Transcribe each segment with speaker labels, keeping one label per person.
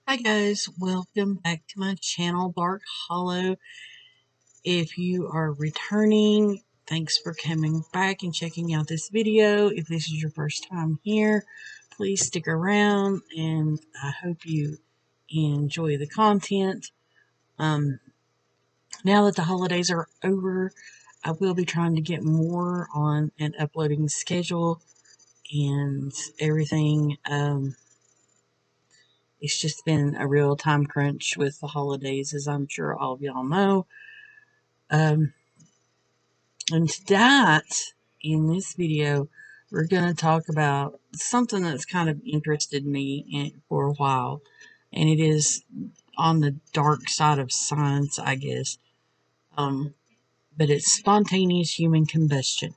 Speaker 1: Hi guys, welcome back to my channel, Dark Hollow. If you are returning, thanks for coming back and checking out this video. If this is your first time here, please stick around and I hope you enjoy the content. Now that the holidays are over, I will be trying to get more on an uploading schedule and everything. It's just been a real time crunch with the holidays, as I'm sure all of y'all know. And tonight, in this video, we're going to talk about something that's kind of interested me for a while. And it is on the dark side of science, I guess. But it's spontaneous human combustion.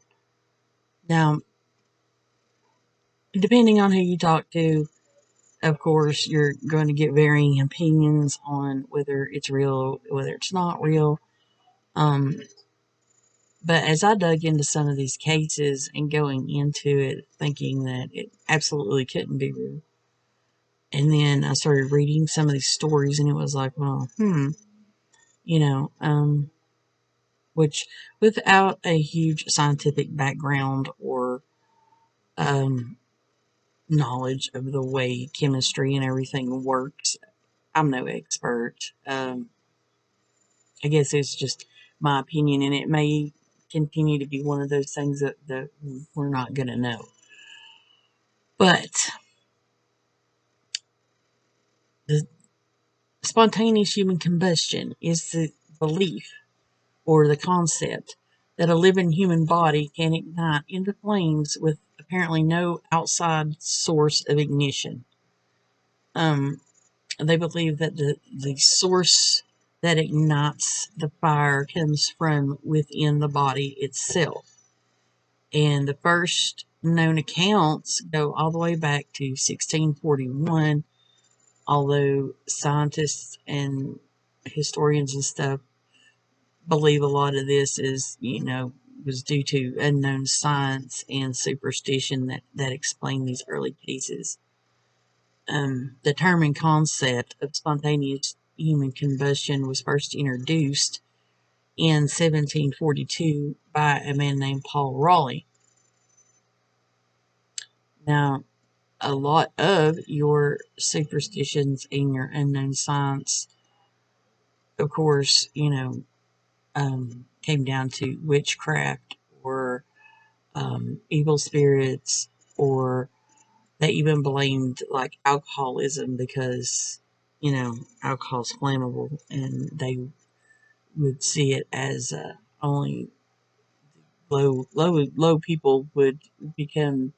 Speaker 1: Now, depending on who you talk to, of course, you're going to get varying opinions on whether it's real, whether it's not real. But as I dug into some of these cases and going into it thinking that it absolutely couldn't be real, and then I started reading some of these stories and it was like, well, you know, which without a huge scientific background or knowledge of the way chemistry and everything works, I'm no expert. I guess it's just my opinion, and it may continue to be one of those things that we're not going to know. But the spontaneous human combustion is the belief or the concept that a living human body can ignite into flames with apparently no outside source of ignition. They believe that the source that ignites the fire comes from within the body itself. And the first known accounts go all the way back to 1641, although scientists and historians and stuff believe a lot of this is, was due to unknown science and superstition that explain these early cases. The term and concept of spontaneous human combustion was first introduced in 1742 by a man named Paul Raleigh. Now, a lot of your superstitions and your unknown science, of course, came down to witchcraft or evil spirits, or they even blamed like alcoholism because, alcohol's flammable and they would see it as only low people would become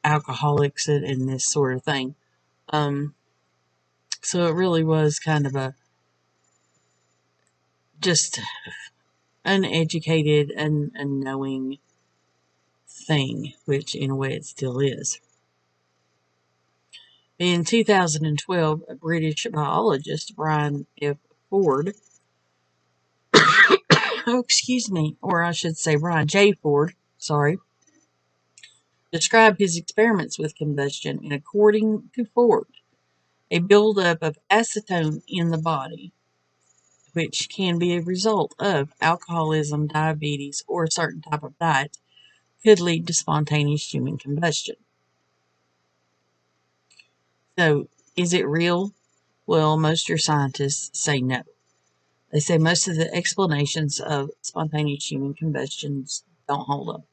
Speaker 1: alcoholics and this sort of thing. So it really was kind of a just uneducated and unknowing thing, which in a way it still is. In 2012, a British biologist, Brian F. Ford, or I should say Brian J. Ford, described his experiments with combustion, and according to Ford, a buildup of acetone in the body, which can be a result of alcoholism, diabetes, or a certain type of diet, could lead to spontaneous human combustion. So, is it real? Well, most of your scientists say no. They say most of the explanations of spontaneous human combustions don't hold up.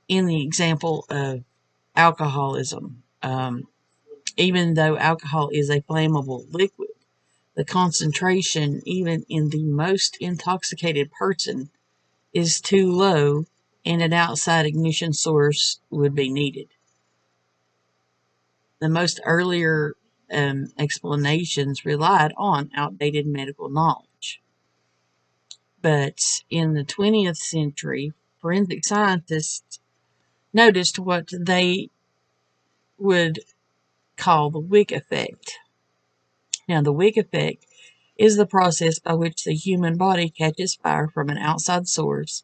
Speaker 1: In the example of alcoholism, even though alcohol is a flammable liquid, the concentration, even in the most intoxicated person, is too low, and an outside ignition source would be needed. The most earlier explanations relied on outdated medical knowledge. But in the 20th century, forensic scientists noticed what they would call the Wick Effect. Now, the Wig Effect is the process by which the human body catches fire from an outside source,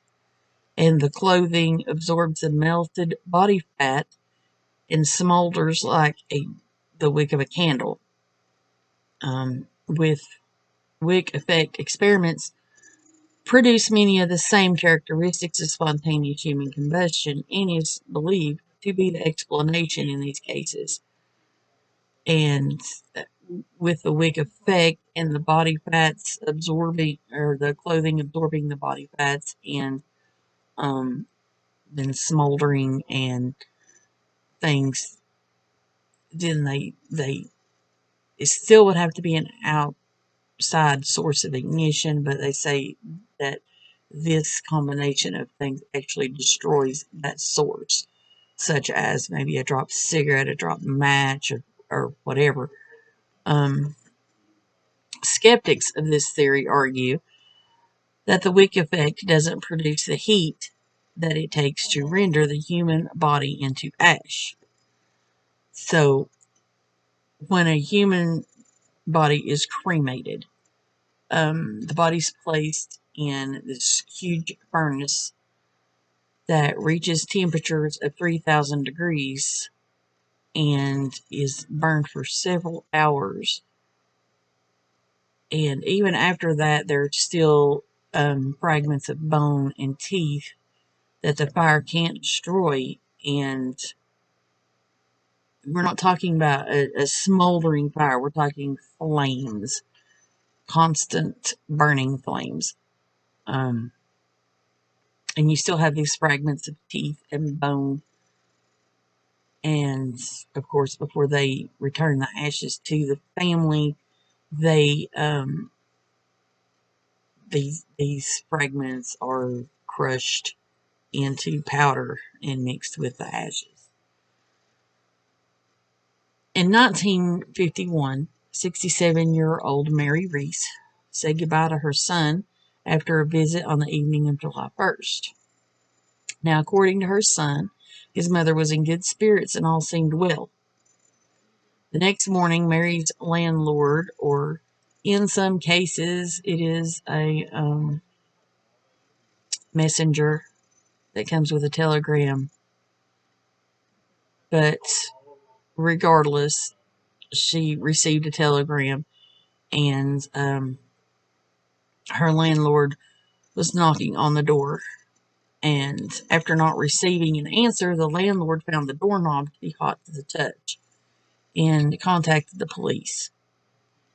Speaker 1: and the clothing absorbs the melted body fat and smolders like a the wick of a candle. With Wick Effect experiments produce many of the same characteristics as spontaneous human combustion and is believed to be the explanation in these cases. And with the Wig Effect and the body fats absorbing, or the clothing absorbing the body fats and um, then smoldering and things, then they it still would have to be an outside source of ignition, but they say that this combination of things actually destroys that source, such as maybe a dropped cigarette, a dropped match, or whatever. Um, Skeptics of this theory argue that the wick effect doesn't produce the heat that it takes to render the human body into ash. So, when a human body is cremated, the body's placed in this huge furnace that reaches temperatures of 3,000 degrees and is burned for several hours. And even after that, there's still fragments of bone and teeth that the fire can't destroy. And we're not talking about a smoldering fire, we're talking flames, constant burning flames. And you still have these fragments of teeth and bone. And of course, before they return the ashes to the family, they these fragments are crushed into powder and mixed with the ashes. In 1951, 67-year-old Mary Reese said goodbye to her son after a visit on the evening of July 1st. Now, according to her son, his mother was in good spirits and all seemed well. The next morning, Mary's landlord, or in some cases, it is a messenger that comes with a telegram. But regardless, she received a telegram, and her landlord was knocking on the door. And after not receiving an answer, the landlord found the doorknob to be hot to the touch and contacted the police.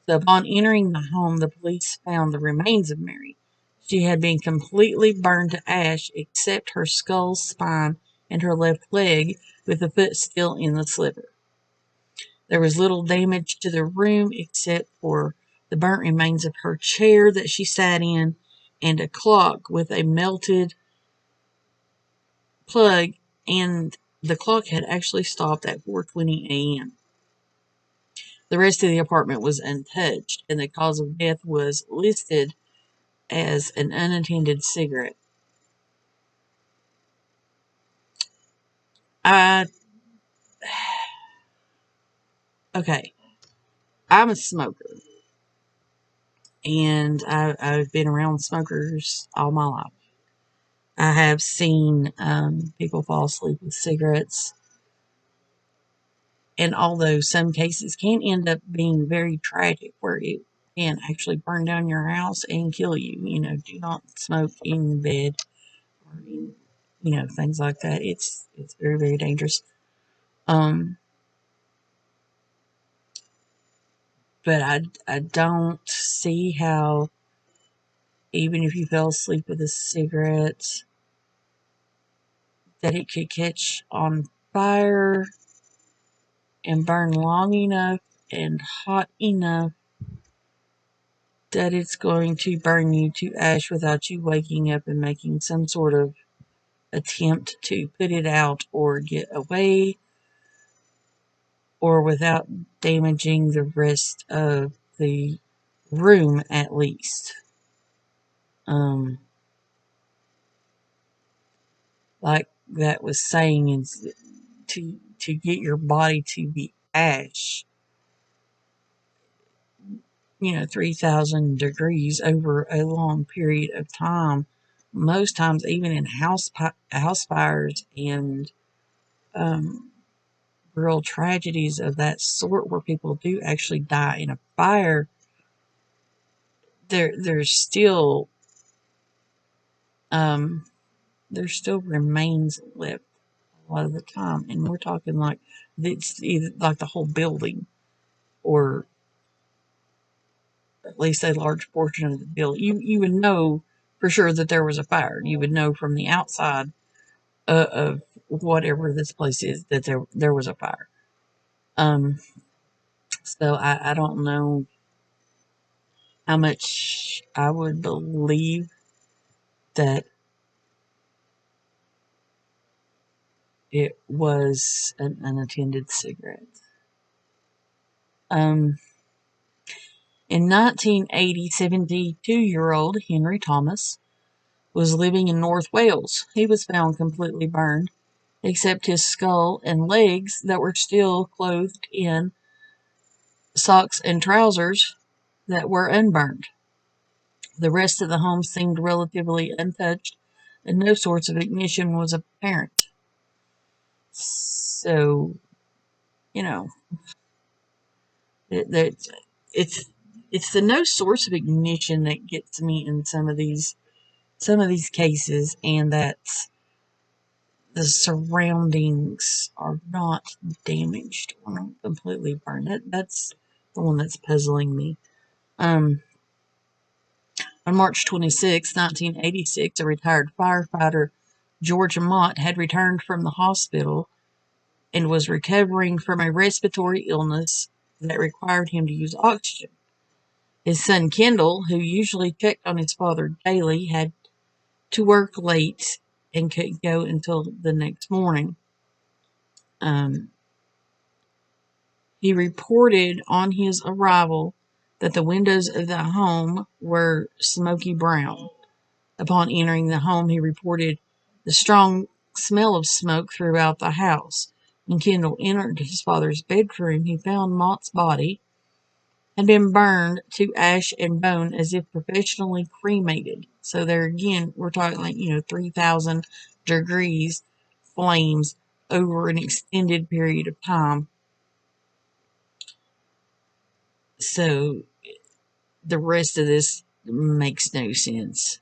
Speaker 1: So upon entering the home, the police found the remains of Mary. She had been completely burned to ash except her skull, spine, and her left leg, with the foot still in the sliver. There was little damage to the room except for the burnt remains of her chair that she sat in and a clock with a melted plug, and the clock had actually stopped at 4:20 a.m. The rest of the apartment was untouched, and the cause of death was listed as an unattended cigarette. I Okay, I'm a smoker, and I've been around smokers all my life. I have seen people fall asleep with cigarettes, and although some cases can end up being very tragic, where it can actually burn down your house and kill you, do not smoke in bed or in, things like that. It's very, very dangerous. But I don't see how, even if you fell asleep with a cigarette, that it could catch on fire and burn long enough and hot enough that it's going to burn you to ash without you waking up and making some sort of attempt to put it out or get away, or without damaging the rest of the room at least. Like that was saying, is to get your body to be ash, 3,000 degrees over a long period of time. Most times, even in house fires and real tragedies of that sort where people do actually die in a fire, there's still um there still remains left a lot of the time, and we're talking like it's either like the whole building or at least a large portion of the building. You would know for sure that there was a fire. You would know from the outside of whatever this place is that there was a fire. Um, so I don't know how much I would believe that it was an unattended cigarette. Um, in 1980, 72-year-old Henry Thomas was living in North Wales. He was found completely burned, except his skull and legs that were still clothed in socks and trousers that were unburned. The rest of the home seemed relatively untouched, and no source of ignition was apparent. So, you know, it, it's it's the no source of ignition that gets me in some of these cases, and that the surroundings are not damaged or not completely burned. That's the one that's puzzling me. Um, on March 26, 1986, a retired firefighter, George Amont, had returned from the hospital and was recovering from a respiratory illness that required him to use oxygen. His son Kendall, who usually checked on his father daily, had to work late and couldn't go until the next morning. Um, he reported on his arrival that the windows of the home were smoky brown. Upon entering the home, he reported the strong smell of smoke throughout the house. When Kendall entered his father's bedroom, he found Mott's body had been burned to ash and bone as if professionally cremated. So there again, we're talking like, 3,000 degrees flames over an extended period of time. So the rest of this makes no sense.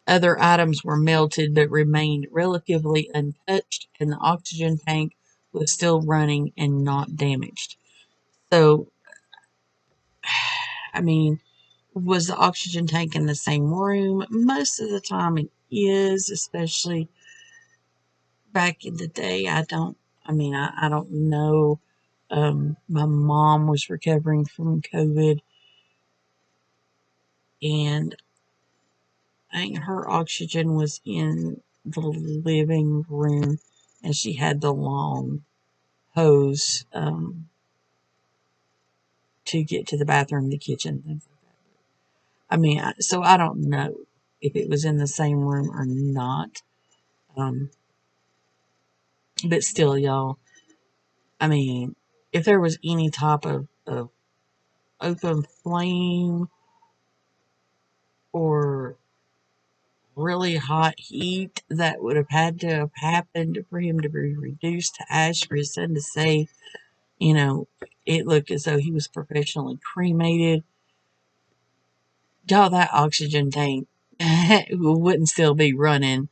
Speaker 1: Other items were melted but remained relatively untouched, and the oxygen tank was still running and not damaged. So, I mean, was the oxygen tank in the same room? Most of the time it is, especially back in the day. I don't know. My mom was recovering from COVID, and I think her oxygen was in the living room, and she had the long hose to get to the bathroom, the kitchen, things like that. So I don't know if it was in the same room or not. Um, but still, y'all, I mean, if there was any type of open flame or really hot heat that would have had to have happened for him to be reduced to ash for his son to say, you know, it looked as though he was professionally cremated. Y'all, that oxygen tank wouldn't still be running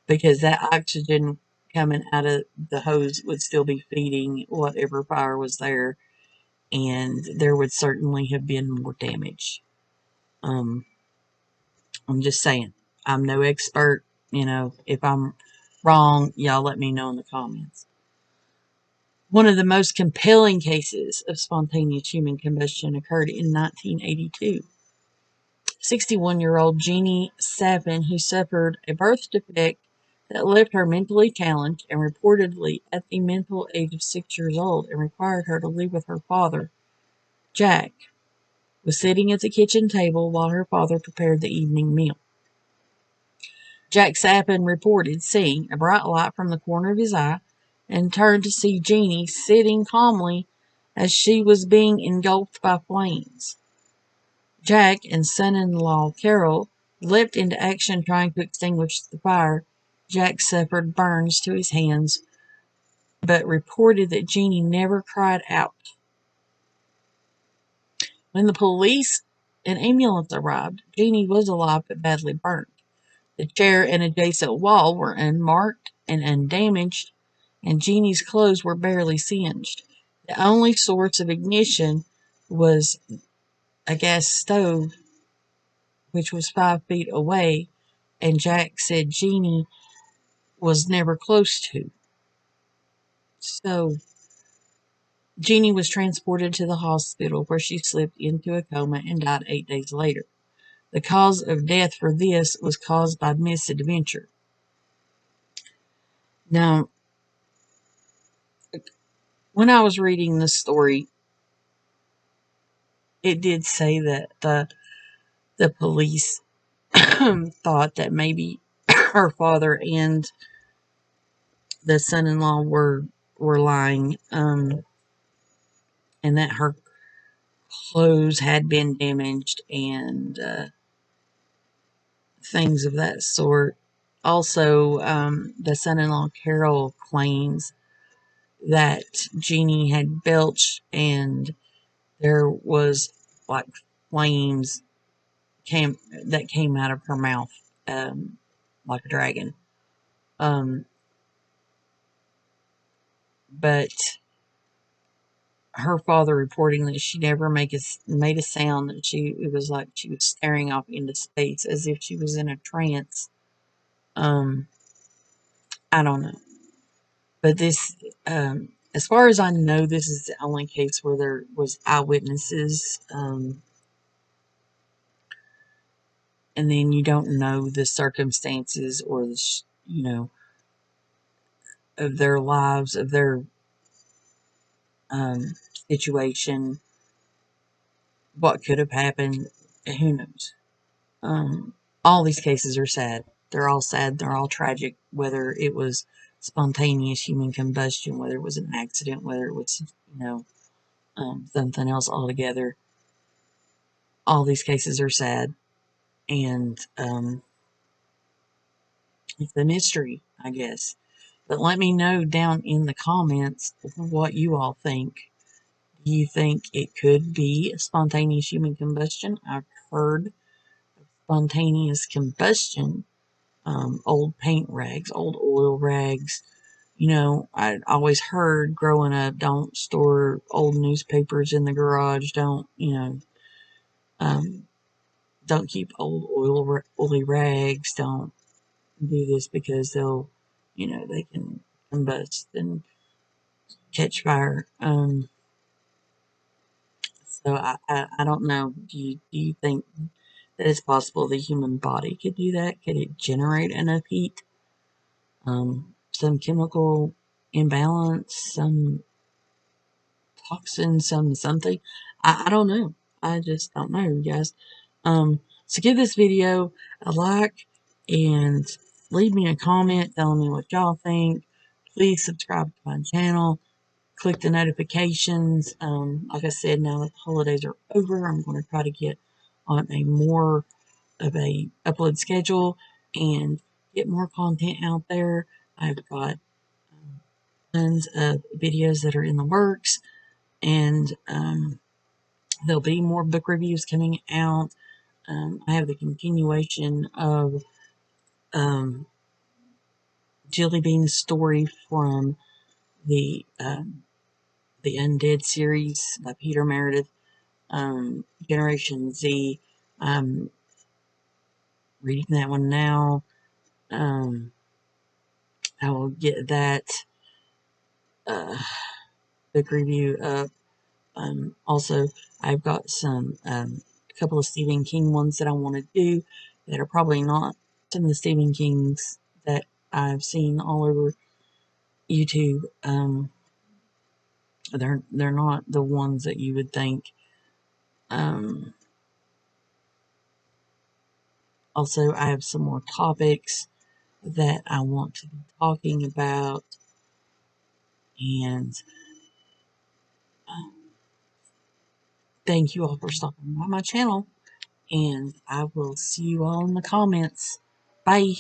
Speaker 1: because that oxygen coming out of the hose would still be feeding whatever fire was there, and there would certainly have been more damage. Um, I'm just saying, I'm no expert. If I'm wrong, y'all let me know in the comments. One of the most compelling cases of spontaneous human combustion occurred in 1982. 61-year-old Jeannie Savin, who suffered a birth defect that left her mentally challenged and reportedly at the mental age of 6 years old and required her to live with her father, Jack, was sitting at the kitchen table while her father prepared the evening meal. Jack Sappin reported seeing a bright light from the corner of his eye and turned to see Jeannie sitting calmly as she was being engulfed by flames. Jack and son-in-law Carol leapt into action trying to extinguish the fire. Jack suffered burns to his hands but reported that Jeannie never cried out. When the police and ambulance arrived, Jeannie was alive but badly burnt. The chair and adjacent wall were unmarked and undamaged, and Jeannie's clothes were barely singed. The only source of ignition was a gas stove, which was 5 feet away, and Jack said Jeannie was never close to. So Jeannie was transported to the hospital where she slipped into a coma and died 8 days later. The cause of death for this was caused by misadventure. Now, when I was reading this story, it did say that the police thought that maybe her father and the son-in-law were lying, and that her clothes had been damaged and things of that sort. Also, the son-in-law Carol claims that Jeannie had belched and there was like flames that came out of her mouth, like a dragon. But her father reporting that she never made a sound, that it was like she was staring off into space as if she was in a trance. I don't know. But this, as far as I know, this is the only case where there was eyewitnesses, and then you don't know the circumstances or of their lives, of their situation, what could have happened. Who knows? All these cases are sad. They're all sad. They're all tragic. Whether it was spontaneous human combustion, whether it was an accident, whether it was something else altogether. All these cases are sad, and it's a mystery, I guess. But let me know down in the comments what you all think. Do you think it could be spontaneous human combustion? I've heard of spontaneous combustion, old paint rags, old oil rags. I always heard growing up, don't store old newspapers in the garage. Um, don't keep old oily rags. Don't do this because they can combust and catch fire. So I don't know. Do you think that it's possible the human body could do that? Could it generate enough heat? Some chemical imbalance, some toxin, some something. I don't know. I just don't know, you guys. So give this video a like and leave me a comment telling me what y'all think. Please subscribe to my channel. Click the notifications. Like I said, now that the holidays are over, I'm going to try to get on a more of a upload schedule and get more content out there. I've got tons of videos that are in the works, and there'll be more book reviews coming out. I have the continuation of Jelly Bean's story from the Undead series by Peter Meredith, Generation Z. I'm reading that one now. I will get that book review up. Also, I've got a couple of Stephen King ones that I want to do that are probably not some of the Stephen Kings that I've seen all over YouTube. They're not the ones that you would think. Also, I have some more topics that I want to be talking about, and thank you all for stopping by my channel, and I will see you all in the comments. Bye.